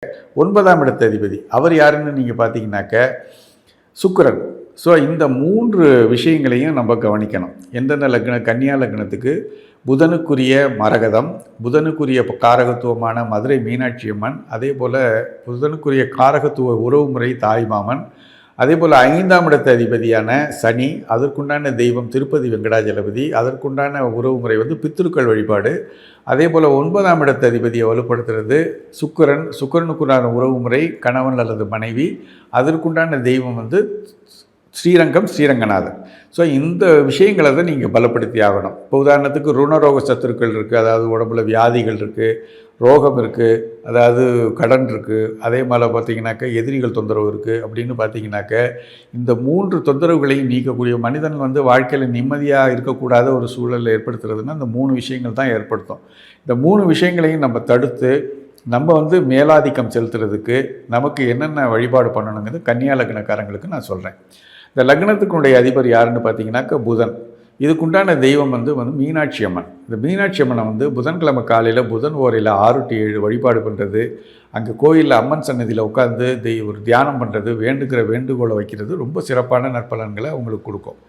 9ஆம் இடத்த அதிபதி அவர் யாருன்னு நீங்கள் பார்த்தீங்கன்னாக்க சுக்கிரன். ஸோ இந்த 3 விஷயங்களையும் நம்ம கவனிக்கணும். எந்தெந்த லக்னம், கன்னியா லக்னத்துக்கு புதனுக்குரிய மரகதம், புதனுக்குரிய காரகத்துவமான மதுரை மீனாட்சி அம்மன், அதே போல் புதனுக்குரிய காரகத்துவ உறவுமுறை தாய்மாமன், அதே போல் 5ஆம் இடத்த அதிபதியான சனி, அதற்குண்டான தெய்வம் திருப்பதி வெங்கடாஜலபதி, அதற்குண்டான உறவுமுறை பித்ருக்கள் வழிபாடு, அதே போல் 9ஆம் இடத்த அதிபதியை வலுப்படுத்துறது சுக்கிரன், சுக்கிரனுக்குண்டான உறவுமுறை கணவன் அல்லது மனைவி, அதற்குண்டான தெய்வம் ஸ்ரீரங்கம், ஸ்ரீரங்கநாதன். ஸோ இந்த விஷயங்களை தான் நீங்கள் பலப்படுத்தி ஆகணும். இப்போ உதாரணத்துக்கு ருணரோக சத்துருக்கள் இருக்குது, அதாவது உடம்புல வியாதிகள் இருக்குது, ரோகம் இருக்குது, அதாவது கடன் இருக்குது, அதே மாதிரி பார்த்திங்கனாக்கா எதிரிகள் தொந்தரவு இருக்குது அப்படின்னு பார்த்திங்கனாக்க இந்த 3 தொந்தரவுகளையும் நீக்கக்கூடிய மனிதன் வாழ்க்கையில் நிம்மதியாக இருக்கக்கூடாத ஒரு சூழலை ஏற்படுத்துறதுன்னா இந்த 3 விஷயங்கள் தான் ஏற்படுத்தும். இந்த 3 விஷயங்களையும் நம்ம தடுத்து நம்ம மேலாதிக்கம் செலுத்துறதுக்கு நமக்கு என்னென்ன வழிபாடு பண்ணணுங்கிறது கன்னியா லக்னக்காரங்களுக்கு நான் சொல்கிறேன். இந்த லக்னத்துக்குடைய அதிபர் யாருன்னு பார்த்தீங்கன்னாக்கா புதன். இதுக்குண்டான தெய்வம் மீனாட்சி அம்மன். இந்த மீனாட்சி அம்மனை புதன்கிழமை காலையில் புதன் ஓரையில் 6 to 7 வழிபாடு பண்ணுறது, அங்கே கோயிலில் அம்மன் சன்னதியில் உட்காந்து ஒரு தியானம் பண்ணுறது, வேண்டுகிற வேண்டுகோளை வைக்கிறது ரொம்ப சிறப்பான நற்பலன்களை உங்களுக்கு கொடுக்கும்.